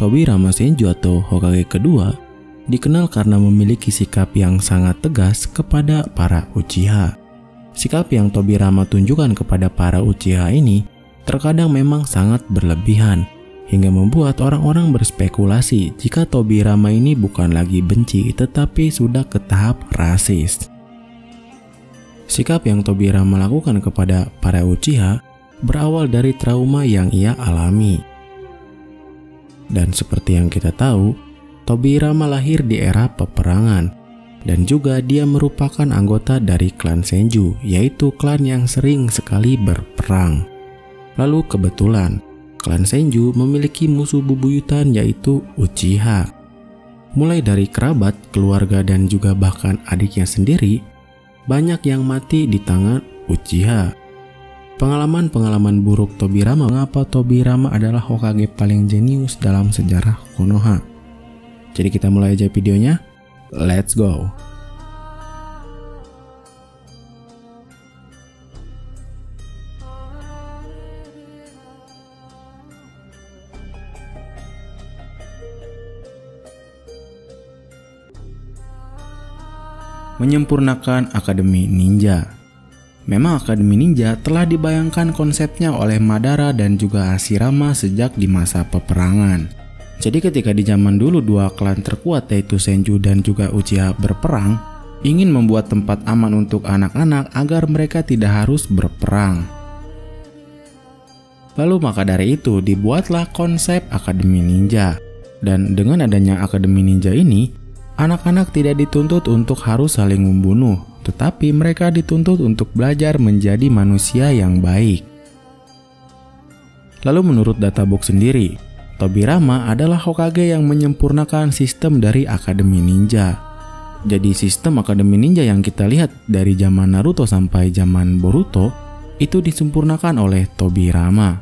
Tobirama Senju atau Hokage kedua dikenal karena memiliki sikap yang sangat tegas kepada para Uchiha. Sikap yang Tobirama tunjukkan kepada para Uchiha ini terkadang memang sangat berlebihan, hingga membuat orang-orang berspekulasi jika Tobirama ini bukan lagi benci tetapi sudah ke tahap rasis. Sikap yang Tobirama lakukan kepada para Uchiha berawal dari trauma yang ia alami. Dan seperti yang kita tahu, Tobirama lahir di era peperangan, dan juga dia merupakan anggota dari klan Senju, yaitu klan yang sering sekali berperang. Lalu kebetulan, klan Senju memiliki musuh bebuyutan yaitu Uchiha. Mulai dari kerabat, keluarga, dan juga bahkan adiknya sendiri, banyak yang mati di tangan Uchiha. Pengalaman-pengalaman buruk Tobirama mengapa Tobirama adalah Hokage paling jenius dalam sejarah Konoha. Jadi kita mulai aja videonya. Let's go! Menyempurnakan Akademi Ninja. Memang Akademi Ninja telah dibayangkan konsepnya oleh Madara dan juga Hashirama sejak di masa peperangan. Jadi ketika di zaman dulu dua klan terkuat yaitu Senju dan juga Uchiha berperang, ingin membuat tempat aman untuk anak-anak agar mereka tidak harus berperang. Lalu maka dari itu dibuatlah konsep Akademi Ninja. Dan dengan adanya Akademi Ninja ini, anak-anak tidak dituntut untuk harus saling membunuh, tetapi mereka dituntut untuk belajar menjadi manusia yang baik. Lalu menurut databox sendiri, Tobirama adalah Hokage yang menyempurnakan sistem dari Akademi Ninja. Jadi sistem Akademi Ninja yang kita lihat dari zaman Naruto sampai zaman Boruto itu disempurnakan oleh Tobirama.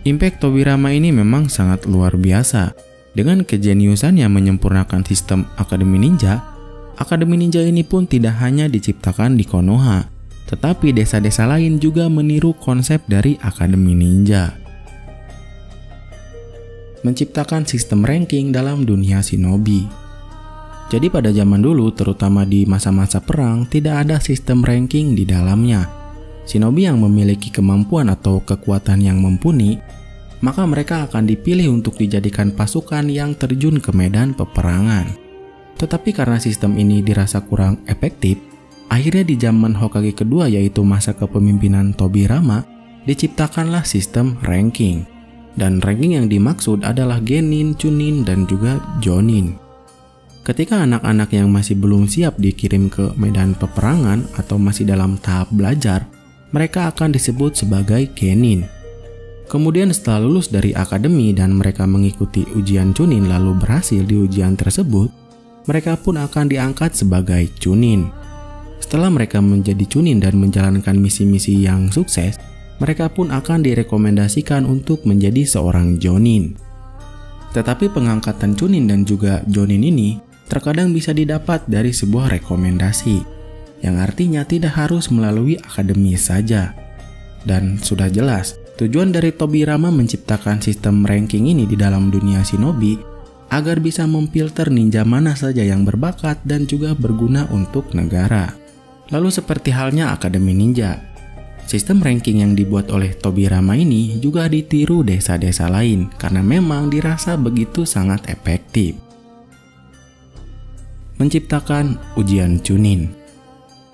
Impact Tobirama ini memang sangat luar biasa. Dengan kejeniusannya menyempurnakan sistem Akademi Ninja, Akademi Ninja ini pun tidak hanya diciptakan di Konoha, tetapi desa-desa lain juga meniru konsep dari Akademi Ninja. Menciptakan sistem ranking dalam dunia shinobi. Jadi pada zaman dulu, terutama di masa-masa perang, tidak ada sistem ranking di dalamnya. Shinobi yang memiliki kemampuan atau kekuatan yang mumpuni, maka mereka akan dipilih untuk dijadikan pasukan yang terjun ke medan peperangan. Tetapi karena sistem ini dirasa kurang efektif, akhirnya di zaman Hokage kedua yaitu masa kepemimpinan Tobirama, diciptakanlah sistem ranking. Dan ranking yang dimaksud adalah Genin, Chunin, dan juga Jonin. Ketika anak-anak yang masih belum siap dikirim ke medan peperangan atau masih dalam tahap belajar, mereka akan disebut sebagai Genin. Kemudian setelah lulus dari akademi dan mereka mengikuti ujian Chunin lalu berhasil di ujian tersebut, mereka pun akan diangkat sebagai Chunin. Setelah mereka menjadi Chunin dan menjalankan misi-misi yang sukses, mereka pun akan direkomendasikan untuk menjadi seorang Jonin. Tetapi pengangkatan Chunin dan juga Jonin ini terkadang bisa didapat dari sebuah rekomendasi, yang artinya tidak harus melalui akademi saja. Dan sudah jelas, tujuan dari Tobirama menciptakan sistem ranking ini di dalam dunia shinobi agar bisa memfilter ninja mana saja yang berbakat dan juga berguna untuk negara. Lalu seperti halnya Akademi Ninja, sistem ranking yang dibuat oleh Tobirama ini juga ditiru desa-desa lain karena memang dirasa begitu sangat efektif. Menciptakan ujian Chunin.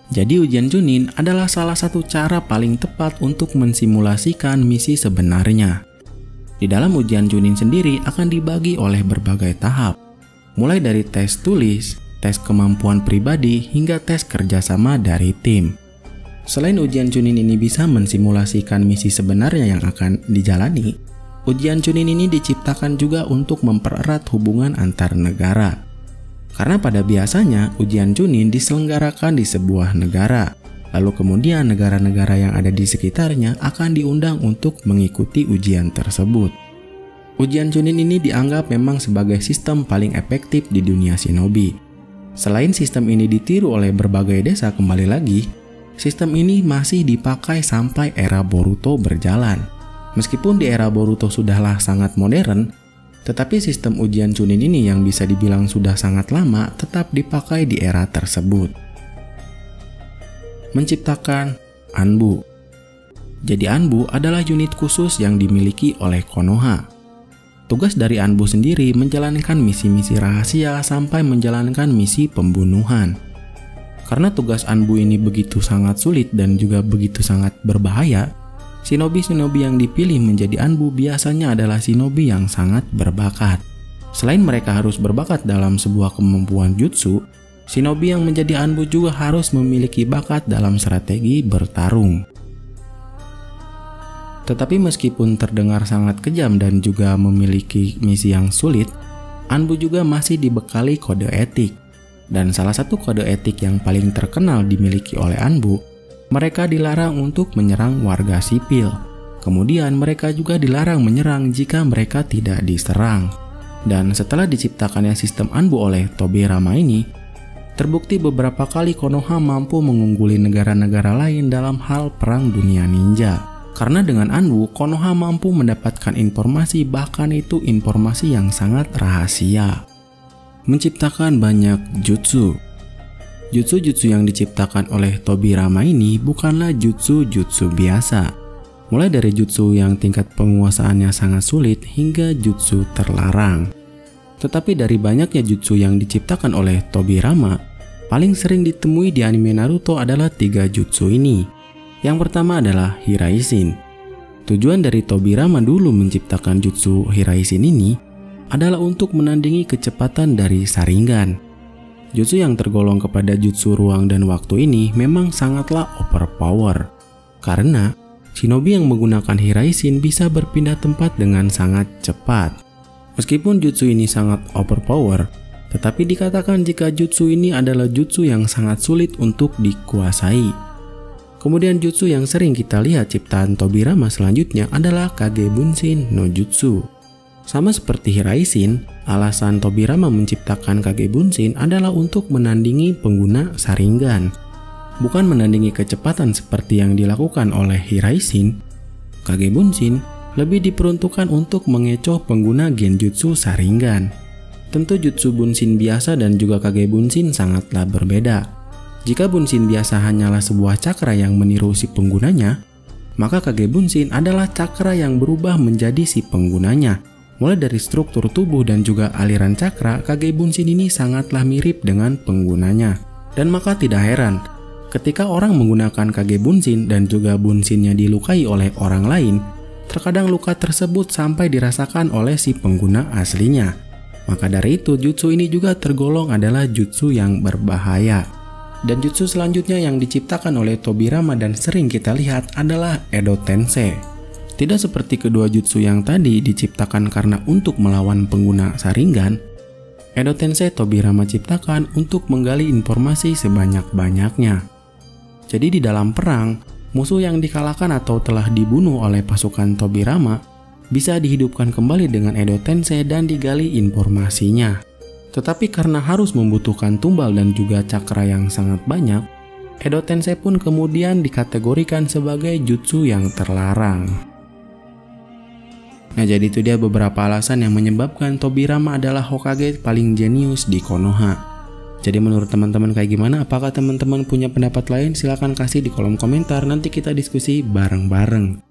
Jadi ujian Chunin adalah salah satu cara paling tepat untuk mensimulasikan misi sebenarnya. Di dalam ujian Chunin sendiri akan dibagi oleh berbagai tahap, mulai dari tes tulis, tes kemampuan pribadi, hingga tes kerjasama dari tim. Selain ujian Chunin ini bisa mensimulasikan misi sebenarnya yang akan dijalani, ujian Chunin ini diciptakan juga untuk mempererat hubungan antar negara. Karena pada biasanya ujian Chunin diselenggarakan di sebuah negara, lalu kemudian negara-negara yang ada di sekitarnya akan diundang untuk mengikuti ujian tersebut. Ujian Chunin ini dianggap memang sebagai sistem paling efektif di dunia shinobi. Selain sistem ini ditiru oleh berbagai desa, kembali lagi, sistem ini masih dipakai sampai era Boruto berjalan. Meskipun di era Boruto sudahlah sangat modern, Tetapi sistem ujian Chunin ini yang bisa dibilang sudah sangat lama tetap dipakai di era tersebut. Menciptakan Anbu. Jadi Anbu adalah unit khusus yang dimiliki oleh Konoha. Tugas dari Anbu sendiri menjalankan misi-misi rahasia sampai menjalankan misi pembunuhan. Karena tugas Anbu ini begitu sangat sulit dan juga begitu sangat berbahaya, shinobi-shinobi yang dipilih menjadi Anbu biasanya adalah shinobi yang sangat berbakat. Selain mereka harus berbakat dalam sebuah kemampuan jutsu, shinobi yang menjadi Anbu juga harus memiliki bakat dalam strategi bertarung. Tetapi meskipun terdengar sangat kejam dan juga memiliki misi yang sulit, Anbu juga masih dibekali kode etik. Dan salah satu kode etik yang paling terkenal dimiliki oleh Anbu, mereka dilarang untuk menyerang warga sipil. Kemudian mereka juga dilarang menyerang jika mereka tidak diserang. Dan setelah diciptakannya sistem Anbu oleh Tobirama ini, terbukti beberapa kali Konoha mampu mengungguli negara-negara lain dalam hal perang dunia ninja. Karena dengan Anbu, Konoha mampu mendapatkan informasi, bahkan itu informasi yang sangat rahasia. Menciptakan banyak jutsu. Jutsu-jutsu yang diciptakan oleh Tobirama ini bukanlah jutsu-jutsu biasa. Mulai dari jutsu yang tingkat penguasaannya sangat sulit hingga jutsu terlarang. Tetapi dari banyaknya jutsu yang diciptakan oleh Tobirama, paling sering ditemui di anime Naruto adalah 3 jutsu ini. Yang pertama adalah Hiraishin. Tujuan dari Tobirama dulu menciptakan jutsu Hiraishin ini adalah untuk menandingi kecepatan dari Sharingan. Jutsu yang tergolong kepada jutsu ruang dan waktu ini memang sangatlah overpower. Karena shinobi yang menggunakan Hiraishin bisa berpindah tempat dengan sangat cepat. Meskipun jutsu ini sangat overpower, tetapi dikatakan jika jutsu ini adalah jutsu yang sangat sulit untuk dikuasai. Kemudian jutsu yang sering kita lihat ciptaan Tobirama selanjutnya adalah Kage Bunshin no Jutsu. Sama seperti Hiraishin, alasan Tobirama menciptakan Kage Bunshin adalah untuk menandingi pengguna Sharingan. Bukan menandingi kecepatan seperti yang dilakukan oleh Hiraishin. Kage Bunshin lebih diperuntukkan untuk mengecoh pengguna genjutsu Sharingan. Tentu jutsu Bunshin biasa dan juga Kage Bunshin sangatlah berbeda. Jika Bunshin biasa hanyalah sebuah cakra yang meniru si penggunanya, maka Kage Bunshin adalah cakra yang berubah menjadi si penggunanya. Mulai dari struktur tubuh dan juga aliran cakra, Kage Bunshin ini sangatlah mirip dengan penggunanya. Dan maka tidak heran, ketika orang menggunakan Kage Bunshin dan juga Bunshinnya dilukai oleh orang lain, terkadang luka tersebut sampai dirasakan oleh si pengguna aslinya. Maka dari itu, jutsu ini juga tergolong adalah jutsu yang berbahaya. Dan jutsu selanjutnya yang diciptakan oleh Tobirama dan sering kita lihat adalah Edo Tensei. Tidak seperti kedua jutsu yang tadi diciptakan karena untuk melawan pengguna Sharingan, Edo Tensei Tobirama ciptakan untuk menggali informasi sebanyak-banyaknya. Jadi di dalam perang, musuh yang dikalahkan atau telah dibunuh oleh pasukan Tobirama bisa dihidupkan kembali dengan Edo Tensei dan digali informasinya. Tetapi karena harus membutuhkan tumbal dan juga cakra yang sangat banyak, Edo Tensei pun kemudian dikategorikan sebagai jutsu yang terlarang. Nah, jadi itu dia beberapa alasan yang menyebabkan Tobirama adalah Hokage paling jenius di Konoha. Jadi menurut teman-teman kayak gimana? Apakah teman-teman punya pendapat lain? Silahkan kasih di kolom komentar, nanti kita diskusi bareng-bareng.